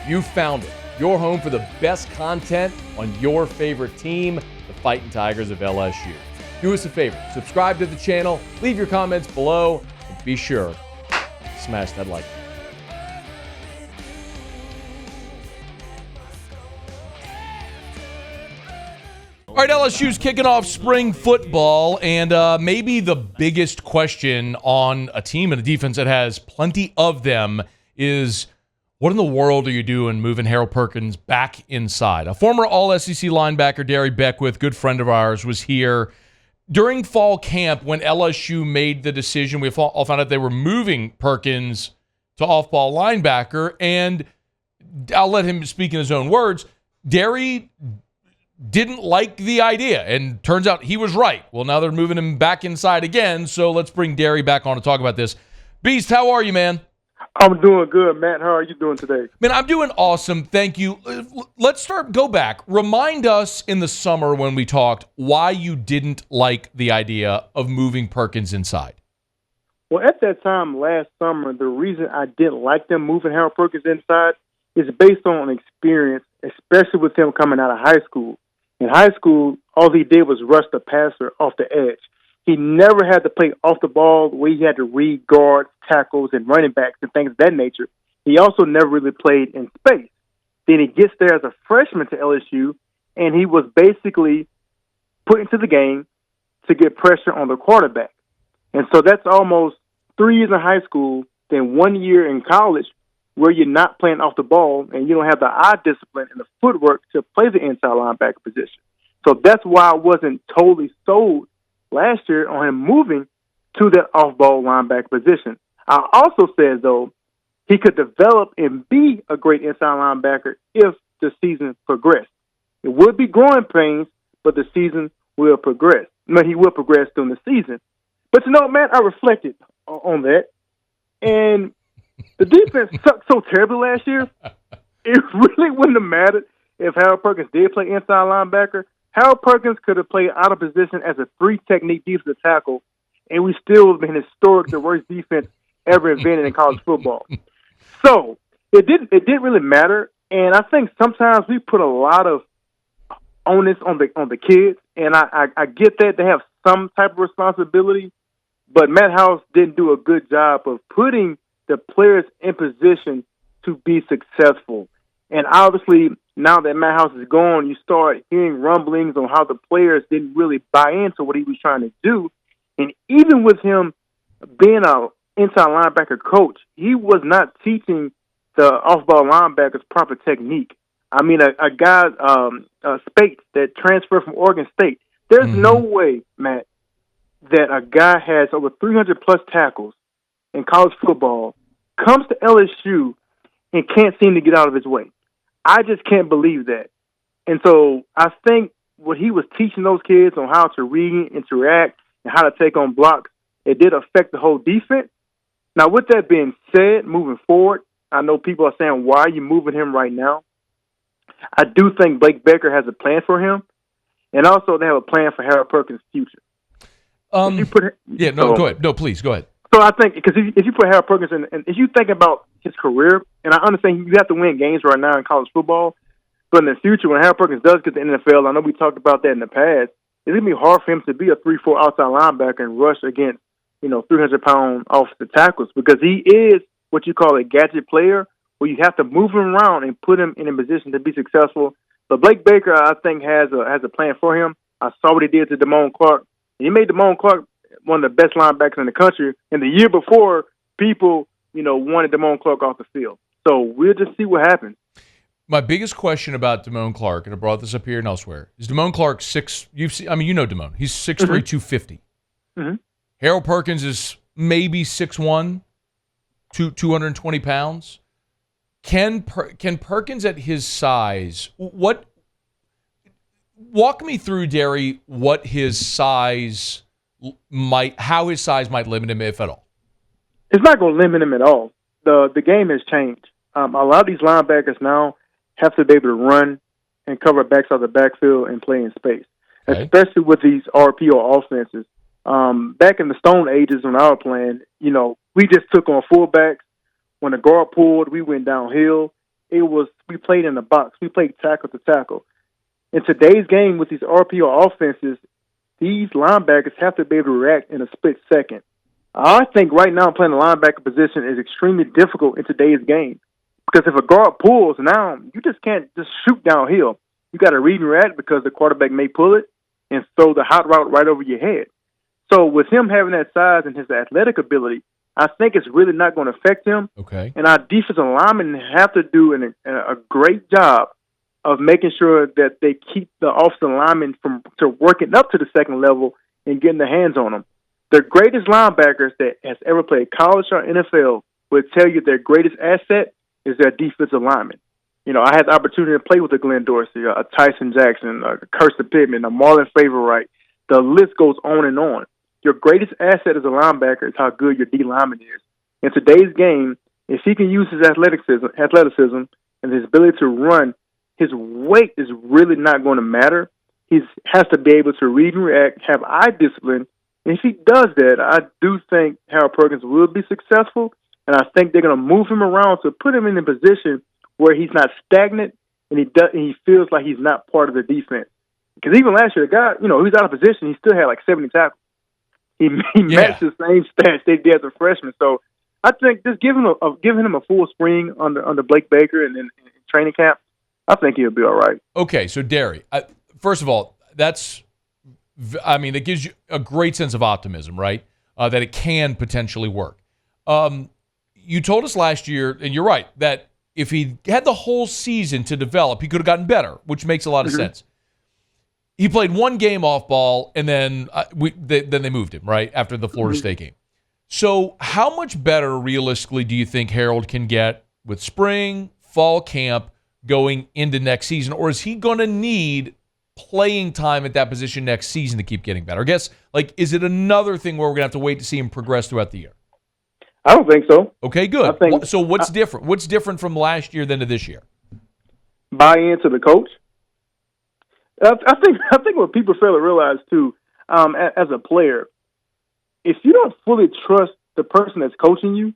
You found it. Your home for the best content on your favorite team, the Fighting Tigers of LSU. Do us a favor. Subscribe to the channel. Leave your comments below. And be sure to smash that like button. All right, LSU's kicking off spring football, and maybe the biggest question on a team and a defense that has plenty of them is, what in the world are you doing moving Harold Perkins back inside? A former All-SEC linebacker, Darry Beckwith, good friend of ours, was here during fall camp when LSU made the decision. We all found out they were moving Perkins to off-ball linebacker, and I'll let him speak in his own words. Darry didn't like the idea, and turns out he was right. Well, now they're moving him back inside again, so let's bring Darry back on to talk about this. Beast, how are you, man? I'm doing good, Matt. How are you doing today? Man, I'm doing awesome. Thank you. Let's go back. Remind us in the summer when we talked why you didn't like the idea of moving Perkins inside. Well, at that time last summer, the reason I didn't like them moving Harold Perkins inside is based on experience, especially with him coming out of high school. In high school, all he did was rush the passer off the edge. He never had to play off the ball where he had to read guards, tackles, and running backs and things of that nature. He also never really played in space. Then he gets there as a freshman to LSU, and he was basically put into the game to get pressure on the quarterback. And so that's almost 3 years in high school, then 1 year in college where you're not playing off the ball and you don't have the eye discipline and the footwork to play the inside linebacker position. So that's why I wasn't totally sold last year on him moving to that off-ball linebacker position. I also said, though, he could develop and be a great inside linebacker if the season progressed. It would be growing pains, but the season will progress. He will progress during the season. But, man, I reflected on that. And the defense sucked so terribly last year, it really wouldn't have mattered if Harold Perkins did play inside linebacker. Harold Perkins could have played out of position as a three-technique defensive tackle, and we still have been historic, the worst defense ever invented in college football. So it didn't really matter, and I think sometimes we put a lot of onus on the kids, and I get that they have some type of responsibility, but Matt House didn't do a good job of putting the players in position to be successful. And obviously, now that Matt House is gone, you start hearing rumblings on how the players didn't really buy into what he was trying to do. And even with him being an inside linebacker coach, he was not teaching the off-ball linebackers proper technique. I mean, a guy, Spates, that transferred from Oregon State, there's no way, Matt, that a guy has over 300-plus tackles in college football, comes to LSU, and can't seem to get out of his way. I just can't believe that. And so I think what he was teaching those kids on how to read, interact, and how to take on blocks, it did affect the whole defense. Now, with that being said, moving forward, I know people are saying, why are you moving him right now? I do think Blake Baker has a plan for him, and also they have a plan for Harold Perkins' future. Go ahead. No, please, go ahead. So I think, because if you put Harold Perkins in, and if you think about his career, and I understand you have to win games right now in college football, but in the future, when Harold Perkins does get to the NFL, I know we talked about that in the past, it's going to be hard for him to be a 3-4 outside linebacker and rush against, 300-pound offensive tackles, because he is what you call a gadget player, where you have to move him around and put him in a position to be successful. But Blake Baker, I think, has a plan for him. I saw what he did to Damone Clark. He made Damone Clark one of the best linebackers in the country. And the year before, people, wanted Damone Clark off the field. So we'll just see what happens. My biggest question about Damone Clark, and I brought this up here and elsewhere, is Damone Clark Damone. He's 6'3", 250. Mm-hmm. Harold Perkins is maybe 6'1", 220 pounds. Can Perkins at his size, walk me through, Darry, how his size might limit him, if at all? It's not going to limit him at all. The game has changed. A lot of these linebackers now have to be able to run and cover backs out of the backfield and play in space, especially with these RPO offenses. Back in the Stone Ages when I was playing, we just took on fullbacks. When the guard pulled, we went downhill. we played in the box. We played tackle to tackle. In today's game with these RPO offenses, these linebackers have to be able to react in a split second. I think right now playing the linebacker position is extremely difficult in today's game because if a guard pulls now, you just can't just shoot downhill. You got to read and react because the quarterback may pull it and throw the hot route right over your head. So with him having that size and his athletic ability, I think it's really not going to affect him. Okay. And our defensive linemen have to do a great job of making sure that they keep the offensive linemen from working up to the second level and getting their hands on them. The greatest linebackers that has ever played college or NFL would tell you their greatest asset is their defensive lineman. You know, I had the opportunity to play with a Glenn Dorsey, a Tyson Jackson, a Kirsten Pittman, a Marlon Favorite. The list goes on and on. Your greatest asset as a linebacker is how good your D lineman is. In today's game, if he can use his athleticism and his ability to run, his weight is really not going to matter. He has to be able to read and react, have eye discipline. And if he does that, I do think Harold Perkins will be successful, and I think they're going to move him around to put him in a position where he's not stagnant and he feels like he's not part of the defense. Because even last year, the guy, he was out of position. He still had like 70 tackles. He matched the same stats they did as a freshman. So I think just giving him a full spring under Blake Baker and in training camp, I think he'll be all right. Okay, so Darry, first of all, that gives you a great sense of optimism, right? That it can potentially work. You told us last year, and you're right, that if he had the whole season to develop, he could have gotten better, which makes a lot of sense. He played one game off ball, and then they moved him, right, after the Florida State game. So how much better, realistically, do you think Harold can get with spring, fall camp, going into next season? Or is he going to need playing time at that position next season to keep getting better? I guess, is it another thing where we're going to have to wait to see him progress throughout the year? I don't think so. Okay, good. So what's different? What's different from last year than to this year? Buy into the coach. I think what people fail to realize too, as a player, if you don't fully trust the person that's coaching you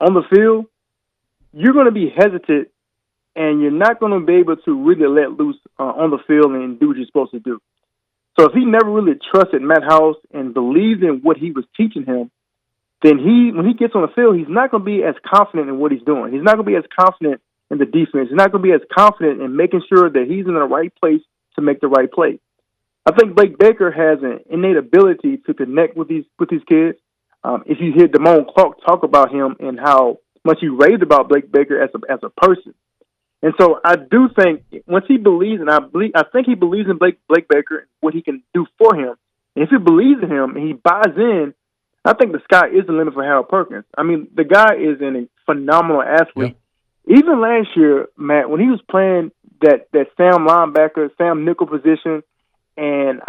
on the field, you're going to be hesitant, and you're not going to be able to really let loose on the field and do what you're supposed to do. So if he never really trusted Matt House and believed in what he was teaching him, then when he gets on the field, he's not going to be as confident in what he's doing. He's not going to be as confident in the defense. He's not going to be as confident in making sure that he's in the right place to make the right play. I think Blake Baker has an innate ability to connect with these kids. If you hear Damone Clark talk about him and how much he raved about Blake Baker as a person. And so I do think once he believes, and I think he believes in Blake Baker and what he can do for him. And if he believes in him and he buys in, I think the sky is the limit for Harold Perkins. I mean, the guy is a phenomenal athlete. Yeah. Even last year, Matt, when he was playing that Sam nickel position, and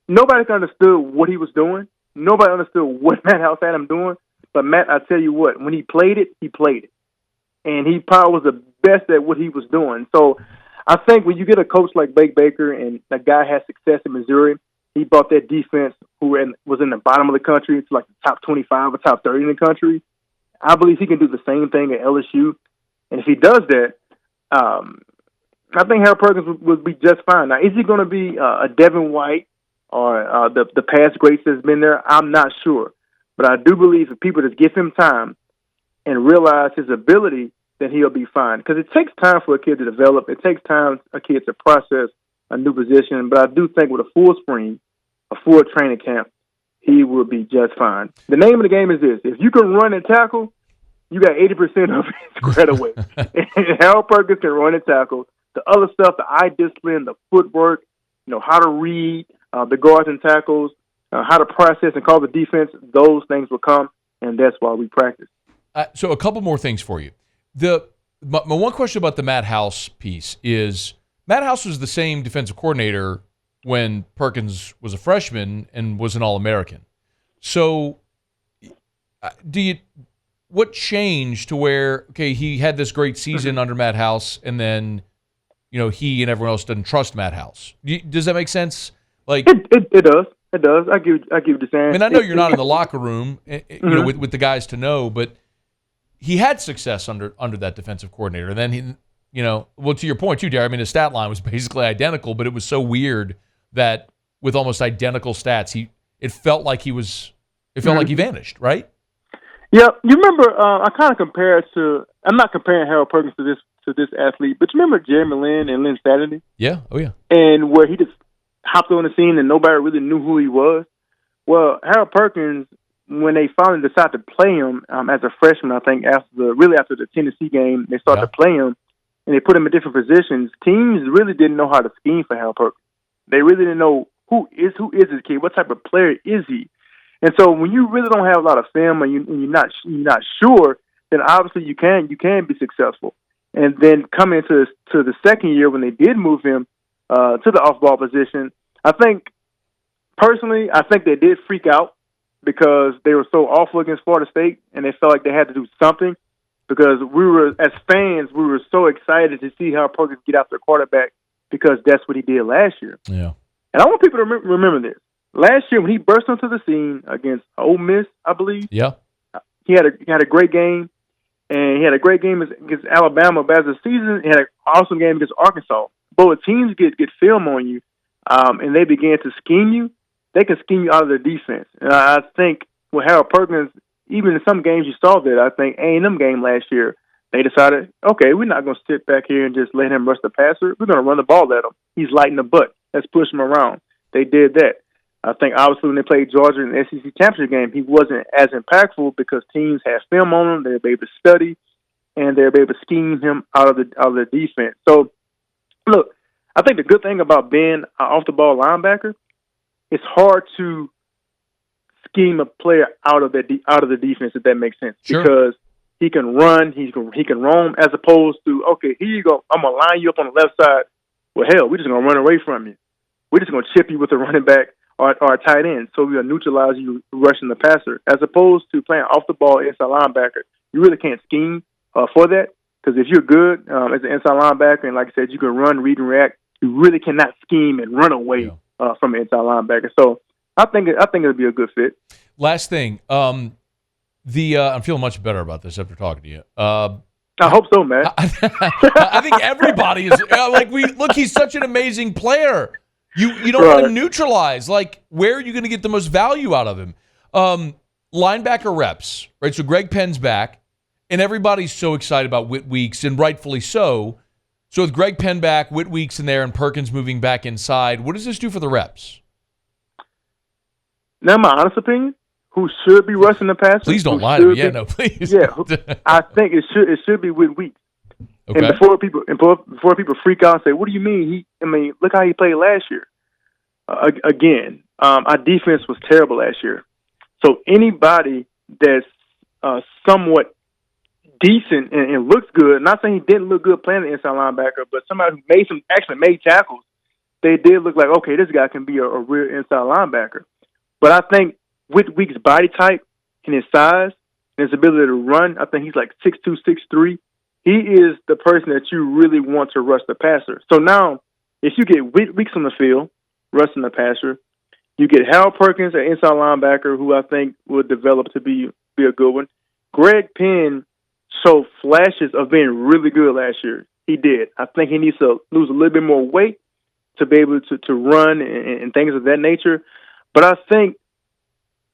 nobody understood what he was doing. Nobody understood what Matt House had him doing. But Matt, I tell you what, when he played it, and he probably was the best at what he was doing. So I think when you get a coach like Blake Baker and that guy has success in Missouri, he brought that defense who was in the bottom of the country to like the top 25 or top 30 in the country. I believe he can do the same thing at LSU. And if he does that, I think Harold Perkins would be just fine. Now, is he going to be a Devin White or the past greats that's been there? I'm not sure. But I do believe if people just give him time and realize his ability, then he'll be fine. Because it takes time for a kid to develop. It takes time for a kid to process a new position. But I do think with a full spring, a full training camp, he will be just fine. The name of the game is this. If you can run and tackle, you got 80% of it squared away. And Harold Perkins can run and tackle. The other stuff, the eye discipline, the footwork, how to read, the guards and tackles, how to process and call the defense, those things will come, and that's why we practice. So a couple more things for you. My one question about the Matt House piece is Matt House was the same defensive coordinator when Perkins was a freshman and was an All-American. So what changed to where, okay, he had this great season under Matt House, and then he and everyone else doesn't trust Matt House. Does that make sense? It does. It does. I give you the same. I mean, I know you're not in the locker room, with the guys to know, but he had success under that defensive coordinator. And then to your point too, Darry, I mean, his stat line was basically identical, but it was so weird that with almost identical stats, it felt like he vanished, right? Yeah, you remember? I kind of compare it to. I'm not comparing Harold Perkins to this athlete, but you remember Jeremy Lin and Lynn Saturday? Yeah, oh yeah. And where he just hopped on the scene and nobody really knew who he was. Well, Harold Perkins, when they finally decided to play him as a freshman, I think after the Tennessee game, they started to play him and they put him in different positions. Teams really didn't know how to scheme for Harold Perkins. They really didn't know who is this kid, what type of player is he. And so when you really don't have a lot of film and you're not sure, then obviously you can be successful. And then coming into the second year when they did move him to the off-ball position, I think they did freak out because they were so awful against Florida State and they felt like they had to do something because as fans, we were so excited to see how Perkins get after the quarterback because that's what he did last year. Yeah. And I want people to remember this. Last year when he burst onto the scene against Ole Miss, I believe, yeah, he had a great game, and he had a great game against Alabama. But as a season, he had an awesome game against Arkansas. But when teams get film on you, and they begin to scheme you, they can scheme you out of their defense. And I think with Harold Perkins, even in some games you saw that. I think A&M game last year, they decided, okay, we're not going to sit back here and just let him rush the passer. We're going to run the ball at him. He's light in the butt. Let's push him around. They did that. I think obviously when they played Georgia in the SEC championship game, he wasn't as impactful because teams had film on him. They were able to study, and they were able to scheme him out of the defense. So, look, I think the good thing about being an off-the-ball linebacker, it's hard to scheme a player out of the defense, if that makes sense. Sure. Because he can run, he can roam, as opposed to, okay, here you go, I'm going to line you up on the left side. Well, hell, we're just going to run away from you. We're just going to chip you with a running back or a tight end, so we're going to neutralize you rushing the passer. As opposed to playing off the ball inside linebacker, you really can't scheme for that, because if you're good as an inside linebacker, and like I said, you can run, read, and react, you really cannot scheme and run away from an inside linebacker. So I think it'll be a good fit. Last thing, I'm feeling much better about this after talking to you. I hope so, man. I think everybody is look, he's such an amazing player. You don't want to neutralize. Like, where are you going to get the most value out of him? Linebacker reps, right? So Greg Penn's back, and everybody's so excited about Whit Weeks, and rightfully so. So with Greg Penn back, Whit Weeks in there, and Perkins moving back inside, what does this do for the reps? Now, my honest opinion, who should be rushing the passer? Please don't lie to me. Yeah, no, please. Yeah, I think it should be Whit Weeks. Okay. And before people freak out and say, "What do you mean?" Look how he played last year. Again, our defense was terrible last year. So anybody that's somewhat decent and looks good, not saying he didn't look good playing the inside linebacker, but somebody who actually made tackles, they did look like, okay, this guy can be a real inside linebacker. But I think with Weeks' body type and his size and his ability to run, I think he's like 6'2", 6'3". He is the person that you really want to rush the passer. So now, if you get Whit Weeks on the field, rushing the passer, you get Harold Perkins, an inside linebacker, who I think will develop to be a good one. Greg Penn showed flashes of being really good last year. He did. I think he needs to lose a little bit more weight to be able to run and things of that nature. But I think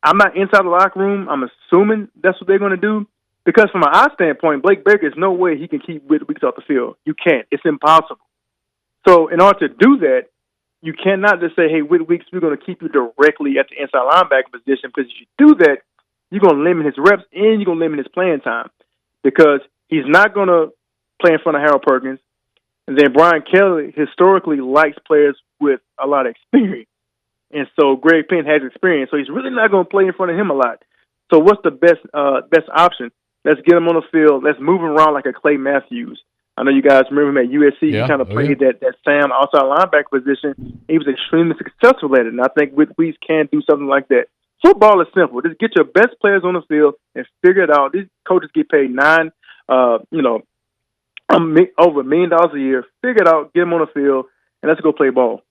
I'm not inside the locker room. I'm assuming that's what they're going to do. Because from an eye standpoint, Blake Baker, there's no way he can keep Whit Weeks off the field. You can't. It's impossible. So in order to do that, you cannot just say, hey, Whit Weeks, we're going to keep you directly at the inside linebacker position, because if you do that, you're going to limit his reps and you're going to limit his playing time, because he's not going to play in front of Harold Perkins. And then Brian Kelly historically likes players with a lot of experience. And so Greg Penn has experience, so he's really not going to play in front of him a lot. So what's the best option? Let's get him on the field. Let's move him around like a Clay Matthews. I know you guys remember him at USC. He kind of played that Sam outside linebacker position. He was extremely successful at it, and I think Whit Weeks can do something like that. Football is simple. Just get your best players on the field and figure it out. These coaches get paid over $1 million a year. Figure it out, get them on the field, and let's go play ball.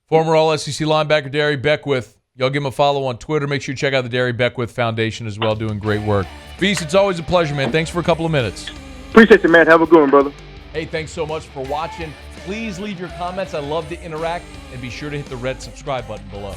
Former All-SEC linebacker Darry Beckwith, Y'all give him a follow on Twitter. Make sure you check out the Darry Beckwith Foundation as well, doing great work. Beast, it's always a pleasure, man. Thanks for a couple of minutes. Appreciate you, man. Have a good one, brother. Hey, thanks so much for watching. Please leave your comments. I love to interact. And be sure to hit the red subscribe button below.